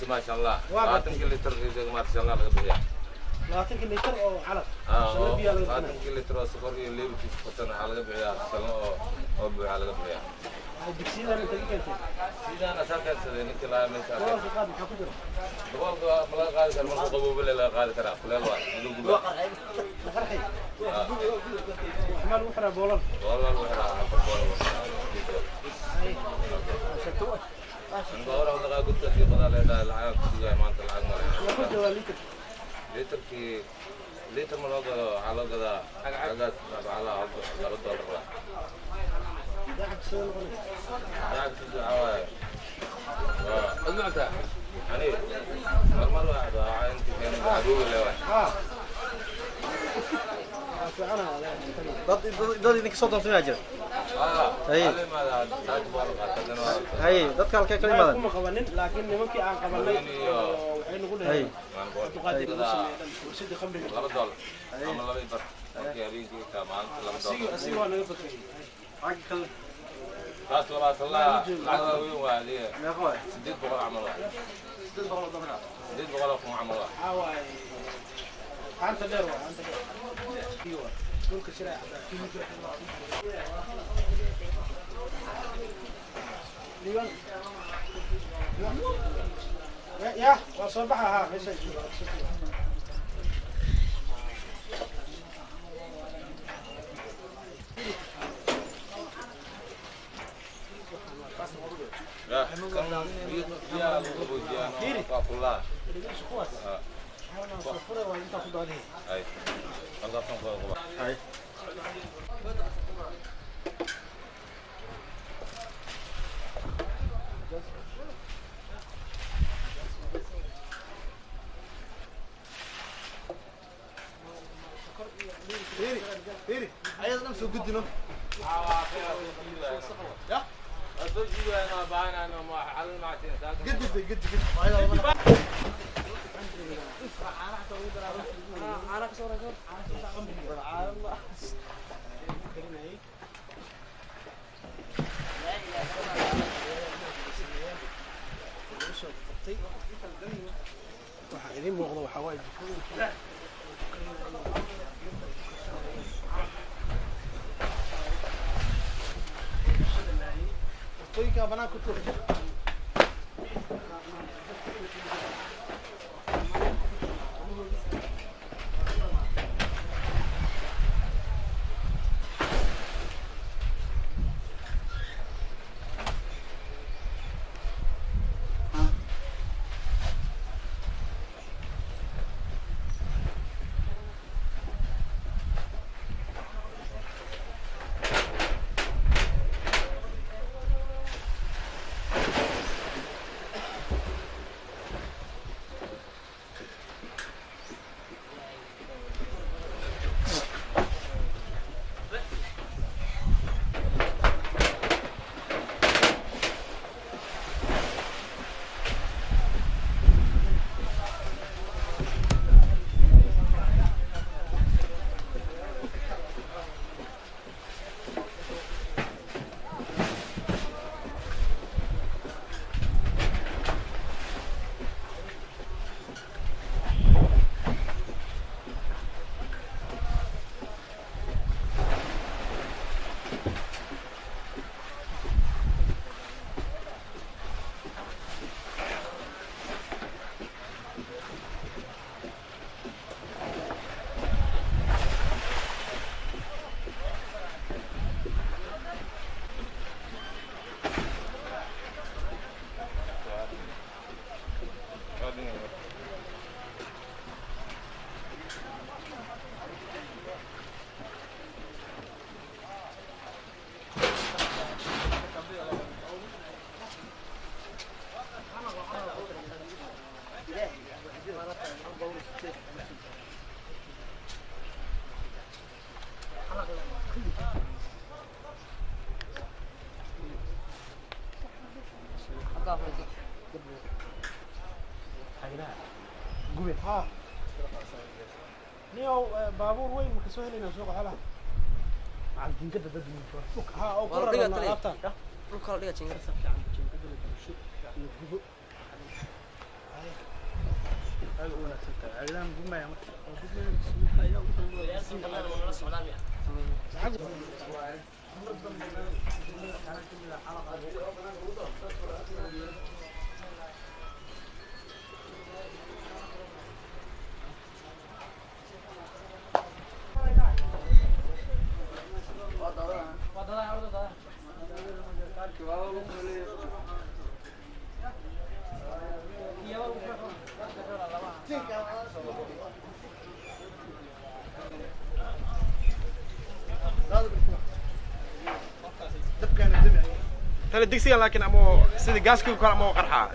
ما شاء الله 20 لتر ما شاء الله لقى بيها 20 لتر او علف 20 لتر سكر اللي بتفتن على بيها او على بيها الدكسيده اللي تجي كانت سيده انا ساكت سيدي كلا من ساكت والله قاعد محفوظ والله ما قال كان قبوب لا قال ترى كل الوقت فرحي احمل وحره بولن والله الوحره شتوه نقول أنا قلت في قضاء العاب زي ما أنت العاب ياخذ لتر لتر في لتر من هذا على قضاء حاجات على $100 داعك سوي الغني داعك تسوي عوايد أسمعتها يعني مرة واحدة أنت كان عدو ولا واحد dad idinka soo doontaa jira hay dadka halkee kala imaadeen kuma qabanin laakiin nimankii aan qabanay waxay nagu dhahay duqaadida warshada khamriga $2 ama $2 markii habeenkii ka maanta $2 si waa naga fakay xaq kale taas labaad la weyn waadiye meeqo $800 camal $800 camal waay أنت دير أنت دير دولك شراء ليون يا وصباحها ها ليش يا كم يا أبو جانا كافولا صفرة وأنت تأخذ عليه. أي. الله يسلمك. أي. فيري عايز نمسك قدنا يا أصدق أنا بعين أنا ما على المعتين قد أنا كسر waxaa idin muuqda waxaa waaye jikooyinka banaanka ku tuura ها نيو بابور وين مكسوه لنا سوق حلا عن جنكده دد من فوق ها او قرر لابتان لو كلا دغه جنكده سفي عن جنكده شو يجيبو هاي ولا سته اعلام جمعه يا هل الدكسي لكن أمو سيد جاسكي وكان أمو قرحة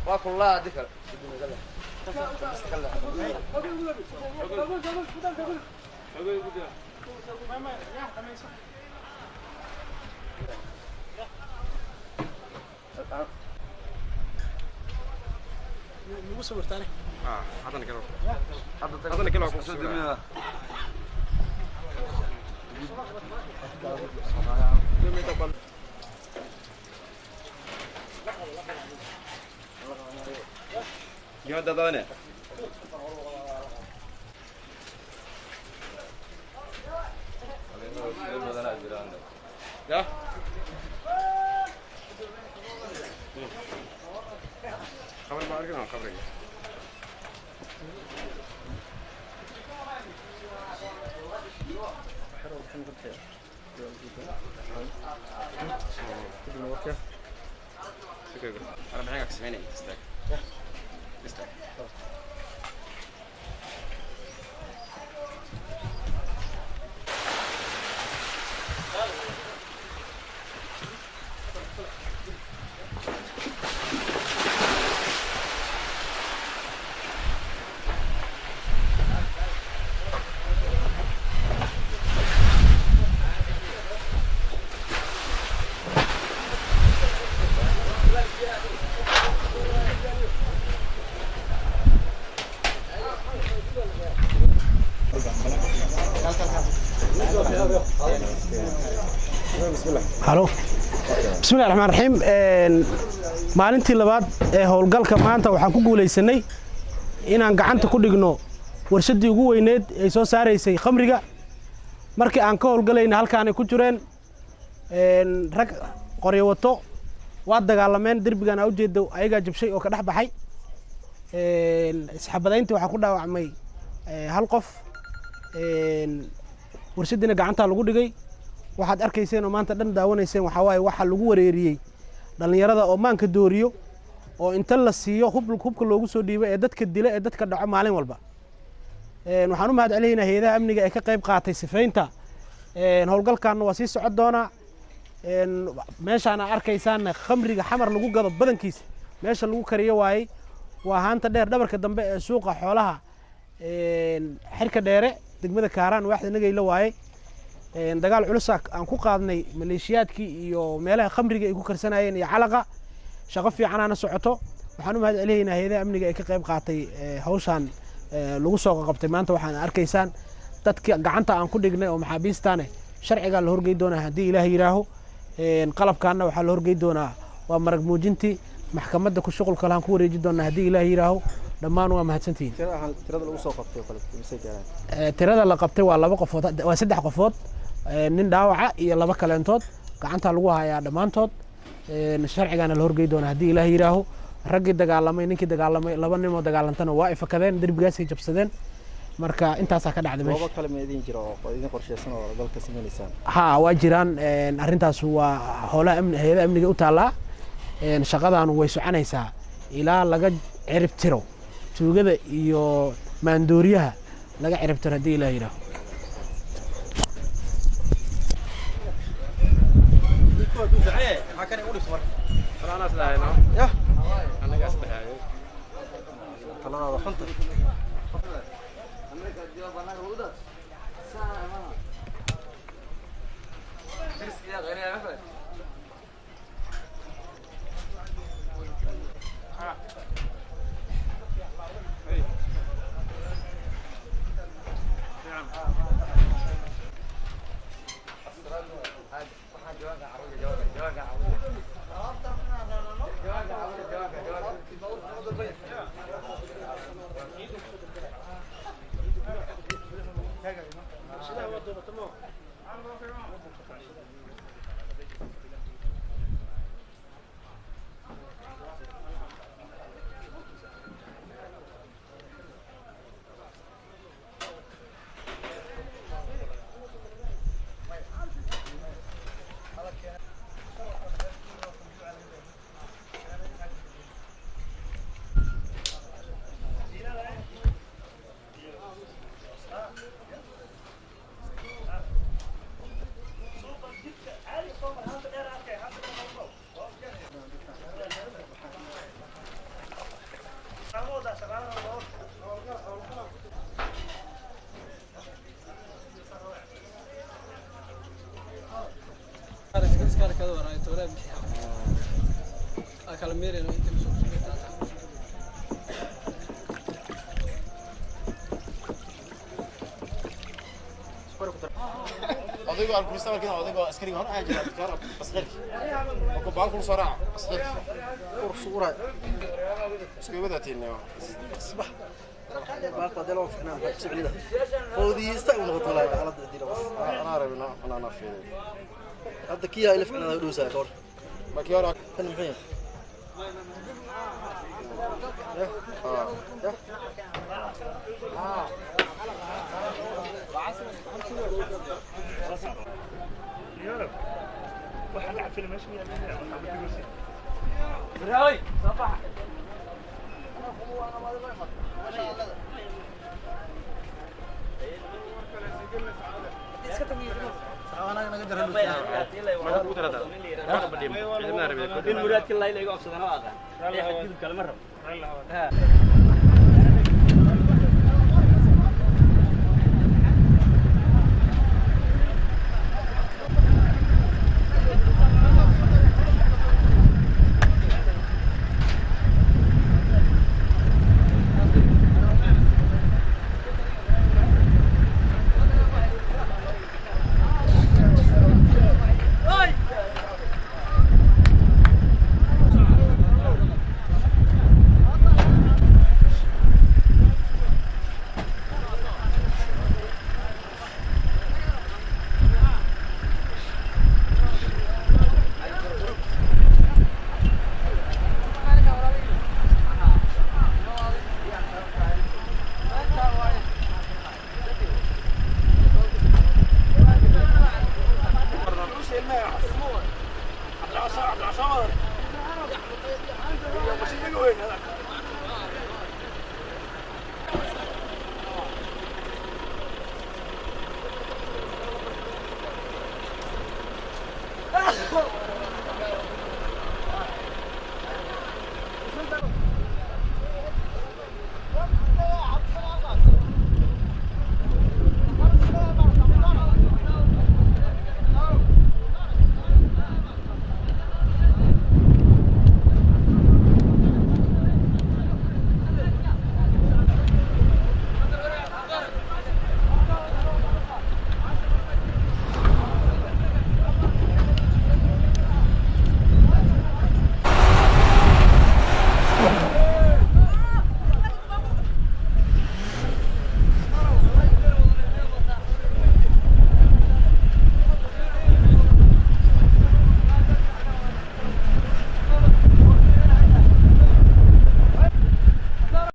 واكل الله ذكر مصور ثاني هذا نقول هذا نقول يا دادانه يا خبر ما أرجع خبرك أنا معاك سمعني تستاك تستاك halo bismillahi raxmaani raxiim maalintii labaad ee howlgalka maanta waxaan ku guulaysanay inaan gacanta ku dhigno warshadii ugu weyneed ay soo saaraysay khamriga markii aan ka howlgalayna halkaan ay ku jireen rag qoryo wato waa dagaalameen derbigan aan u jeedo ayagaa jabshay oo ka dhex baxay isxabadayntii waxaa ku dhaawacmay hal qof warshadiina gacantaa lagu dhigay waxaad arkayseen oo maanta dhan daawanayseen waxaa waaye waxa lagu wareeriyey dhallinyarada oo maanka dooriyo oo inta la siiyo hubka loogu soo dhiibay ee dadka dila ee dadka dhaco maalin walba waxaan u mahad celinaynaa hay'adaha amniga ee ka qayb qaatay sifaynta howlgalkaana waa sii socon doonaa meeshaan aad arkaysaanna khamriga xamar lagu gado badankiisa meesha lagu kariyo waayey waa haanta dheer dhabarka dambe ee suuqa xoolaha xirka dheere degmada kaaraan waaxda nagayla waaye dagaal culus aan ku qaadnay maleeshiyaadkii iyo meelaha khamriga ay ku karsanayeen iyo calaqa shaqo fiicanaana socoto waxaan u mahad celinaynaa hay'adaha amniga ee ka qayb qaatay hawshaan lagu soo qabtay maanta waxaan arkaysaan dadka gacanta aan ku dhignay oo maxaabiistaane sharciga la horgey doonaa haddii ilaahay yiraaho qalabkaana waxaa la horgey doonaa waa marag muujintii maxkamadda ku shuqulka lahaan ku wareeji doonaa haddii ilaahay yiraaho dhammaan waa mahadsantihiin tirada lagu soo qabtay kale mise gaaraan tirada la qabtay waa 2 qofood waa 3 qofood nin dhaawaca iyo 2 kaleentood gacanta lagu hayaa dhammaantood sharcigaana la horgey doonaa haddii ilaahay yiraaho raggii dagaalamay ninkii dagaalamay 2 nin oo dagaalantana waa ifakadeen derbigaasay jabsadeen marka intaasaa ka dhacday meesha kale ma idin jiro oo idin qorsheysan oo dalka sameynaysan haa waa jiraan arrintaas waa howlaha hay'adaha amniga u taallaa shaqadaan way soconaysaa ilaa laga cirib tiro tuugada iyo maandooriyaha laga cirib tiro haddii ilaahay yiraaho أضيقوا الكريستال كذا أضيقوا أسكري هون حاجة كهرب أسكري وكبار كل صراع أسكري صورة أسكري بدأ تيني صباح ما قدروا فينا بسعودي فودي يستعمل غطولة على الديرة بس أنا أعرف أنا نافي هذا كيا إلف أنا دوسة كور ما كيا راك فين الحين واحد قاعد في المشي براوي صباح المراد كل ليلة يقف صدنا واقع يحدد كل مرة عبد العصار